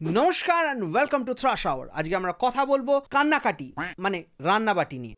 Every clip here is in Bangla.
নমস্কার and welcome to thrash hour. আজকে আমরা কথা বলবো কান্নাকাটি মানে রান্নাবাটি নিয়ে।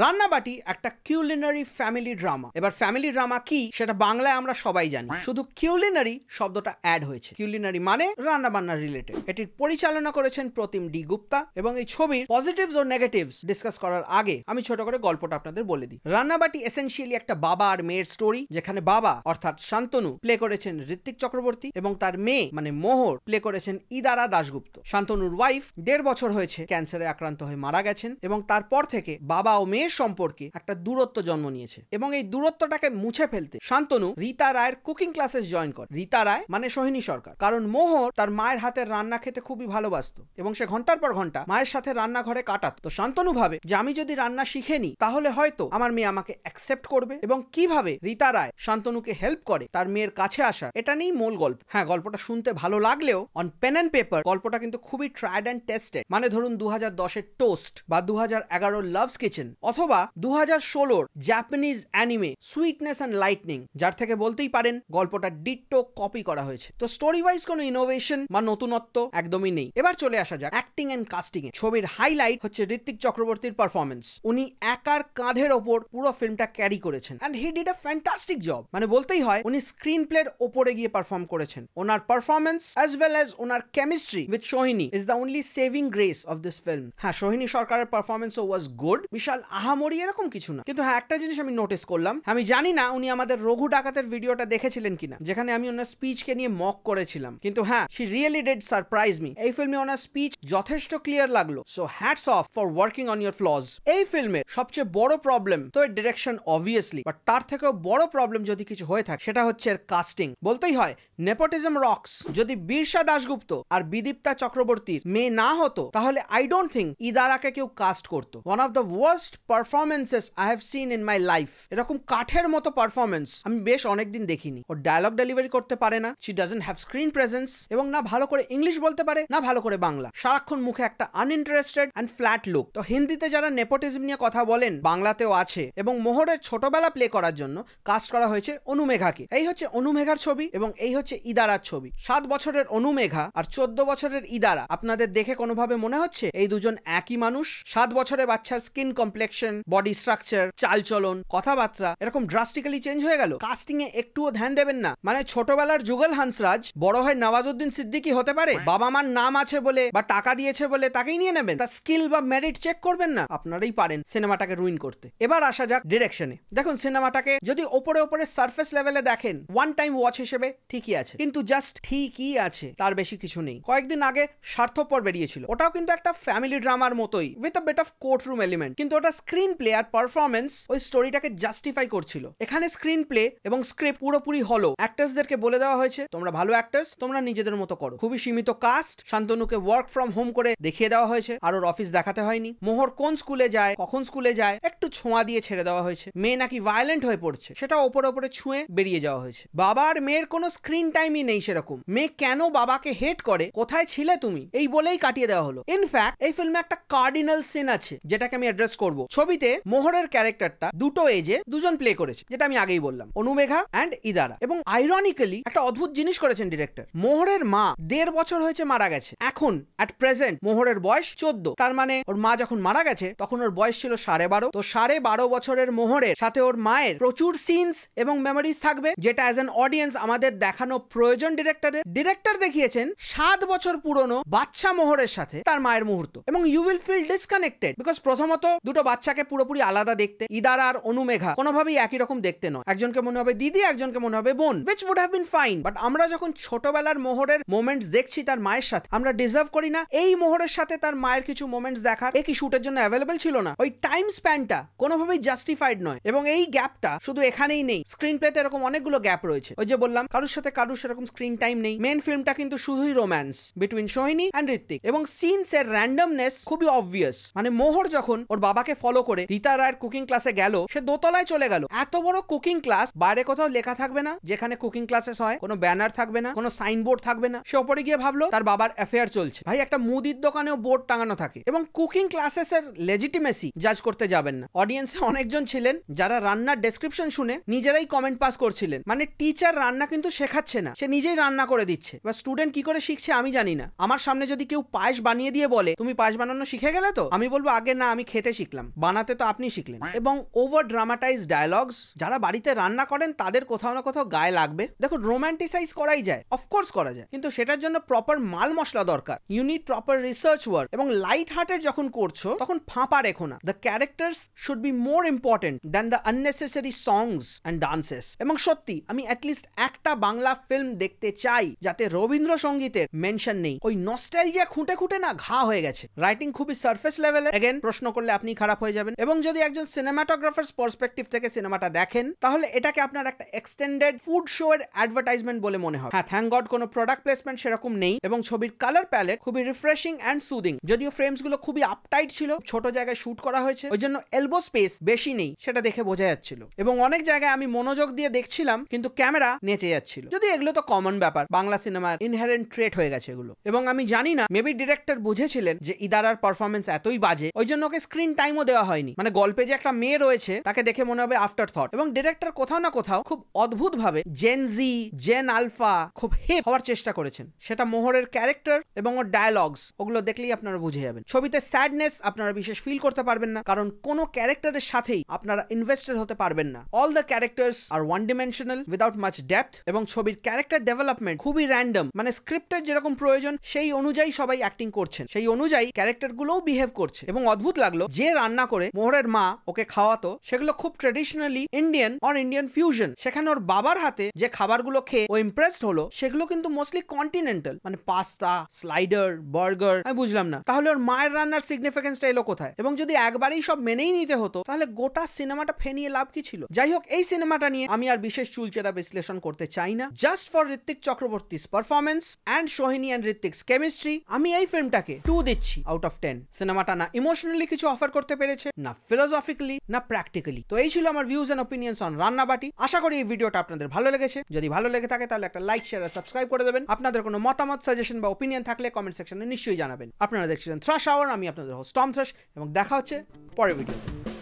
রান্নাবাটি একটা কিউলিনারি ফ্যামিলি ড্রামা। এবার ফ্যামিলি ড্রামা কি সেটা বাংলায় আমরা সবাই জানি, শুধু কিউলিনারি শব্দটা অ্যাড হয়েছে। কিউলিনারি মানে রান্না বান্না রিলেটেড। এটির পরিচালনা করেছেন প্রতিম ডি গুপ্তা এবং এই ছবির পজিটিভস ও নেগেটিভস ডিসকাস করার আগে আমি ছোট করে গল্পটা আপনাদের বলে দিই। রান্নাবাটি এসেনশিয়ালি একটা বাবা আর মেয়ের স্টোরি, যেখানে বাবা অর্থাৎ শান্তনু প্লে করেছেন ঋত্বিক চক্রবর্তী এবং তার মেয়ে মানে মোহর প্লে করেছেন ইদারা দাশগুপ্ত। শান্তনুর ওয়াইফ 1.5 বছর হয়েছে ক্যান্সারে আক্রান্ত হয়ে মারা গেছেন এবং তারপর থেকে বাবা ও মেয়ের সম্পর্কে একটা দূরত্ব জন্ম নিয়েছে এবং এই দূরত্বটাকে মুছে ফেলতে শান্তনু রীতা রায়ের কুকিং ক্লাসেস জয়েন করে। রীতা রায় মানে সোহিনী সরকার, কারণ মোহর তার মায়ের হাতের রান্না খেতে খুবই ভালোবাসতো এবং সে ঘন্টার পর ঘন্টা মায়ের সাথে রান্নাঘরে কাটাত। তো শান্তনু ভাবে যে আমি যদি রান্না শিখে নিই তাহলে হয়তো আমার মেয়ে আমাকে অ্যাকসেপ্ট করবে। এবং কিভাবে রীতা রায় শান্তনুকে হেল্প করে তার মেয়ের কাছে আসা, এটা নিয়েই মূল গল্প। হ্যাঁ, গল্পটা শুনতে ভালো লাগলেও অন পেন অ্যান্ড পেপার গল্পটা কিন্তু খুবই ট্রাইড অ্যান্ড টেস্টেড। মানে ধরুন 2010-এর টোস্ট বা 2011-র লাভস কিচেন অথবা 2016-র Japanese anime sweetness and lightning, যার থেকে বলতেই পারেন গল্পটা ডিট্টো কপি করা হয়েছে। তো স্টোরি ওয়াইজ কোনো ইনোভেশন বা নতুনত্ব একদমই নেই। এবার চলে আসা যাক অ্যাক্টিং এন্ড কাস্টিং এ। ছবির হাইলাইট হচ্ছে ঋত্বিক চক্রবর্তীর পারফরমেন্স। উনি একার কাঁধের ওপর পুরো ফিল্মটা ক্যারি করেছেন and he did a fantastic job. মানে বলতেই হয় উনি স্ক্রিন প্লের ওপরে গিয়ে পারফর্ম করেছেন। ওনার পারফরমেন্স অ্যাজ ওয়েল অ্যাজ ওনার chemistry with Sohini is the only saving grace of this film. হ্যাঁ, সোহিনী সরকারের পারফরমেন্সও ওয়াজ গুড, বিশাল আহামরি এরকম কিছু না। কিন্তু হ্যাঁ, একটা জিনিস আমি নোটিস করলাম, আমি জানি না উনি আমাদের রঘু ডাকাতের ভিডিওটা দেখেছিলেন কিনা, যেখানে আমি ওনার স্পিচকে নিয়ে মক করেছিলাম। কিন্তু হ্যাঁ, she really did surprise me. এই ফিল্মে ওনার স্পিচ যথেষ্ট ক্লিয়ার লাগলো। So hats off for working on your flaws. এই ফিল্মের সবচেয়ে বড় প্রবলেম তো এর ডিরেকশন অবভিয়াসলি, বাট তার থেকেও বড় প্রবলেম যদি কিছু হয়ে থাকে সেটা হচ্ছে এর কাস্টিং। বলতেই হয় নেপোটিজম রক্স। যদি বীরসা দাশগুপ্ত আর বিদীপ্তা চক্রবর্তীর মেয়ে না হতো তাহলে আই ডোন্ট থিঙ্ক ইদারাকে কেউ কাস্ট করতো। One of the worst performances I have seen in my life. এরকম কাঠের মতো পারফরমেন্স আমি বেশ অনেকদিন দেখিনি। ও ডায়লগ ডেলিভারি করতে পারে না, she doesn't have screen presence এবং না ভালো করে ইংলিশ বলতে পারে না ভালো করে বাংলা। সারাক্ষণ মুখে একটা আনইন্টারেস্টেড এন্ড ফ্ল্যাট লুক। তো হিন্দিতে যারা নেপোটিজম নিয়ে কথা বলেন বাংলাতেও আছে এবং মোহরের ছোটবেলা প্লে করার জন্য কাস্ট করা হয়েছে অনুমেঘাকে। এই হচ্ছে অনুমেঘার ছবি এবং এই হচ্ছে ইদারার ছবি। 7 বছরের অনুমেঘা আর 14 বছরের ইদারা। আপনাদের দেখে কোনোভাবে মনে হচ্ছে এই দুজন একই মানুষ? 7 বছরের বাচ্চার স্কিন কমপ্লেকশন, বডি স্ট্রাকচার, চালচলন, কথাবার্তা এরকম ড্রাস্টিক্যালি চেঞ্জ হয়ে গেল। কাস্টিং এ একটুও ধ্যান দেবেন না। মানে ছোটবেলার যুগল হান্সরাজ বড় হয় নওয়াজউদ্দিন সিদ্দিকী হতে পারে? বাবা মার নাম আছে বলে বা টাকা দিয়েছে বলে তাকেই নিয়ে নেবেন? তার স্কিল বা মেরিট চেক করবেন না? আপনারাই পারেন সিনেমাটাকে রুইন করতে। এবার আসা যাক ডিরেকশনে। দেখুন, সিনেমাটাকে যদি ওপরে ওপরে সারফেস লেভেলে দেখেন ওয়ান টাইম ওয়াচ হিসেবে ঠিকই আছে, কিন্তু জাস্ট ঠিকই আছে, তার বেশি কিছু নেই। কয়েকদিন আগে স্বার্থপর বেরিয়েছিল, ওটাও কিন্তু একটা ফ্যামিলি ড্রামার মতোই with a bit of courtroom element, কিন্তু ওটা স্ক্রিন প্লে আর পারফরমেন্স ওই স্টোরিটাকে জাস্টিফাই করছিল। এখানে স্ক্রিন প্লে এবং স্ক্রিপ্ট পুরোপুরি হলো। অ্যাক্টরসদেরকে বলে দেওয়া হয়েছে তোমরা ভালো অ্যাক্টরস, তোমরা নিজেদের মতো করো। খুবই সীমিত কাস্ট। শান্তনুকে ওয়ার্ক ফ্রম হোম করে দেখিয়ে দেওয়া হয়েছে, আর ওর অফিস দেখাতে হয়নি। মোহর কোন স্কুলে যায়, কখন স্কুলে যায় একটু ছোঁয়া দিয়ে ছেড়ে দেওয়া হয়েছে। মেয়ে নাকি ভায়োলেন্ট হয়ে পড়ছে, সেটা ওপরে ওপরে ছুঁয়ে বেরিয়ে যাওয়া হয়েছে। বাবা আর মেয়ের কোনো স্ক্রিন টাইমই নেই সেরকম। মেয়ে কেন বাবাকে হেট করে, কোথায় ছিলে তুমি, এই বলেই কাটিয়ে দেওয়া হলো। ইনফ্যাক্ট এই ফিল্মে একটা কার্ডিনাল সিন আছে যেটাকে আমি অ্যাড্রেস করব। ছবিতে মোহরের ক্যারেক্টারটা দুটো এজে দুজন প্লে করেছে, যেটা আমি আগেই বললাম, অনুমেঘা অ্যান্ড ইদারা। এবং আইরনিক্যালি একটা অদ্ভুত জিনিস করেছেন ডিরেক্টর। মোহরের মা 1.5 বছর হয়েছে মারা গেছে। এখন অ্যাট প্রেজেন্ট মোহরের বয়স 14। তার মানে ওর মা যখন মারা গেছে তখন ওর বয়স ছিল 12.5। তো 12.5 বছরের মোহরের সাথে ওর মায়ের প্রচুর সিনস এবং মেমোরিজ থাকবে, যেটা অ্যাজ অ্যান অডিয়েন্স আমাদের দেখানো প্রয়োজন ডিরেক্টরের। ডিরেক্টর দেখিয়েছেন 7 বছর পুরনো বাচ্চা মোহরের সাথে তার মায়ের মুহূর্ত এবং you will feel disconnected because প্রথমত দুটো বাচ্চাকে পুরোপুরি আলাদা দেখতে। ইদারা আর অনুমেঘা কোনোভাবেই একই রকম দেখতে নয়। একজনকে মনে হবে দিদি, একজনকে মনে হবে বোন, which would have been fine, but আমরা যখন ছোটবেলার মোহরের মোমেন্টস দেখছি তার মায়ের সাথে, আমরা ডিজার্ভ করি না এই মোহরের সাথে তার মায়ের কিছু মোমেন্টস দেখার? কি শুটের জন্য অ্যাভেলেবল ছিল না? ওই টাইম স্প্যানটা কোনোভাবেই জাস্টিফাইড নয়। এবং এই গ্যাপটা শুধু এখানেই নেই, স্ক্রিন প্লেতে এরকম অনেকগুলো গ্যাপ রয়েছে। ওই যে বললাম কারোর সাথে কারোর সেরকম স্ক্রিন টাইম নেই। মেন ফিল্মটা কিন্তু শুধুই romance between Sohini and Ritwik এবং সিনস এর র্যান্ডমনেস খুবই অবভিয়াস। মানে মোহর যখন ওর বাবাকে ফলো ফলো করে রীতা রায়ের কুকিং ক্লাসে গেল, সে দোতলায় চলে গেল। এত বড় কুকিং ক্লাস, বাইরে কোথাও লেখা থাকবে না যেখানে কুকিং ক্লাসেস হয়, কোনো ব্যানার থাকবে না, কোনো সাইনবোর্ড থাকবে না। সে ওপরে গিয়ে ভাবলো তার বাবার অ্যাফেয়ার চলছে। ভাই, একটা মুদির দোকানেও বোর্ড টাঙানো থাকে। এবং কুকিং ক্লাসেস এর লেজিটিমেসি জাজ করতে যাবেন না। অডিয়েন্সে অনেকজন ছিলেন যারা রান্নার ডেসক্রিপশন শুনে নিজেরাই কমেন্ট পাস করছিলেন, মানে টিচার রান্না কিন্তু শেখাচ্ছে না, সে নিজেই রান্না করে দিচ্ছে। বা স্টুডেন্ট কি করে শিখছে আমি জানি না। আমার সামনে যদি কেউ পায়েস বানিয়ে দিয়ে বলে তুমি পায়েস বানানো শিখে গেলে, তো আমি বলবো আগে না, আমি খেতে শিখলাম, বানাতে তো আপনি শিখলেন। এবং ওভার ড্রামাটাইজ ডায়ালগস, যারা বাড়িতে রান্না করেন তাদের কোথাও না কোথাও গায়ে লাগবে। দেখো, রোমান্টিসাইজ করাই যায়, অফকোর্স করা যায়, কিন্তু সেটার জন্য প্রপার মাল মশলা দরকার। You need proper research work. এবং লাইট হার্টেড যখন করছো তখন ফাঁপা রেখো না। The characters should be more important than the unnecessary songs and dances. এবং সত্যি আমি অ্যাটলিস্ট একটা বাংলা ফিল্ম দেখতে চাই যাতে রবীন্দ্রসঙ্গীতের মেনশন নেই। ওই নস্টালজিয়া খুঁটে খুঁটে না ঘা হয়ে গেছে। রাইটিং খুবই সারফেস লেভেলে। এগেন, প্রশ্ন করলে আপনি খারাপ হয়ে যাবেন। এবং যদি একজন সিনেমাটোগ্রাফার্স পার্সপেক্টিভ থেকে সিনেমাটা দেখেন, তাহলে এটাকে আপনার একটা এক্সটেন্ডেড ফুড শো এর অ্যাডভার্টাইজমেন্ট বলে মনে হয়। হ্যাঁ, থ্যাঙ্ক গড কোনো প্রোডাক্ট প্লেসমেন্ট সেরকম নেই। এবং ছবির কালার প্যালেট খুবই রিফ্রেশিং অ্যান্ড সুদিং। যদিও ফ্রেমস গুলো খুবই আপটাইট ছিল, ছোট জায়গায় শুট করা হয়েছে, ওই জন্য এলবো স্পেস বেশি নেই, সেটা দেখে বোঝা যাচ্ছিল। এবং অনেক জায়গায় আমি মনোযোগ দিয়ে দেখছিলাম কিন্তু ক্যামেরা নেচে যাচ্ছিল। যদি এগুলো তো কমন ব্যাপার, বাংলা সিনেমার ইনহেরেন্ট ট্রেট হয়ে গেছে এগুলো। এবং আমি জানি না, মেবি ডিরেক্টর বুঝেছিলেন যে ইদারার পারফরমেন্স এতই বাজে, ওই জন্য ওকে স্ক্রিন টাইমও দেওয়া হয়নি। মানে গল্পে যে একটা মেয়ে রয়েছে তাকে দেখে মনে হবে আফটার থট। এবং ডিরেক্টর কোথাও না কোথাও খুব অদ্ভুত ভাবে জেন জি, জেন আলফা খুব হিপ হওয়ার চেষ্টা করেছেন। সেটা মোহরের ক্যারেক্টার এবং ওর ডায়ালগস, ওগুলো দেখলেই আপনারা বুঝে যাবেন। ছবিতে স্যাডনেস আপনারা বিশেষ ফিল করতে পারবেন না, কারণ কোনো ক্যারেক্টারের সাথেই আপনারা ইনভেস্টেড হতে পারবেন না। All the characters are one dimensional without much depth. এবং ছবির ক্যারেক্টার ডেভেলপমেন্ট খুবই র্যান্ডম, মানে স্ক্রিপ্টের যেরকম প্রয়োজন সেই অনুযায়ী সবাই অ্যাক্টিং করছেন, সেই অনুযায়ী ক্যারেক্টার গুলোও বিহেভ করছে। এবং অদ্ভুত লাগলো, যে রান্না করে মোহরের মা ওকে খাওয়াতো সেগুলো খুব traditionally Indian or Indian fusion. সেখানে ওর বাবার হাতে যে খাবারগুলো খেয়ে ও ইমপ্রেসড হলো সেগুলো কিন্তু মোস্টলি কন্টিনেন্টাল, মানে পাস্তা, স্লাইডার, বার্গার। আমি বুঝলাম না তাহলে ওর মায়ের রান্নার সিগনিফিকেন্সটা এলো কোথায়? এবং যদি একবারেই সব মেনেই নিতে হতো তাহলে গোটা সিনেমাটা ফেনিয়ে লাভ কি ছিল? যাই হোক, এই সিনেমাটা নিয়ে আমি আর বিশেষ চুলচেরা বিশ্লেষণ করতে চাই না। Just for Ritwik Chakraborty's performance and Sohini and Ritwik's chemistry, আমি এই ফিল্মটাকে 2 দিচ্ছি আউট অফ 10। সিনেমাটা না ইমোশনালি কিছু অফার করতে পেরেছে, না ফিলোসফিক্যালি, না প্র্যাকটিক্যালি। তো এই ছিল আমার ভিউজ এন্ড অপিনিয়ন্স অন রান্নাবাটি। আশা করি এই ভিডিওটা আপনাদের ভালো লেগেছে। যদি ভালো লেগে থাকে তাহলে একটা লাইক, শেয়ার আর সাবস্ক্রাইব করে দেবেন। আপনাদের কোনো মতামত, সাজেশন বা ওপিনিয়ন থাকলে কমেন্ট সেকশনে নিশ্চয়ই জানাবেন। আপনারা দেখছিলেন থ্রাশ আওয়ার, আমি আপনাদের হোস্ট টম থ্রাশ, এবং দেখা হচ্ছে পরের ভিডিওতে।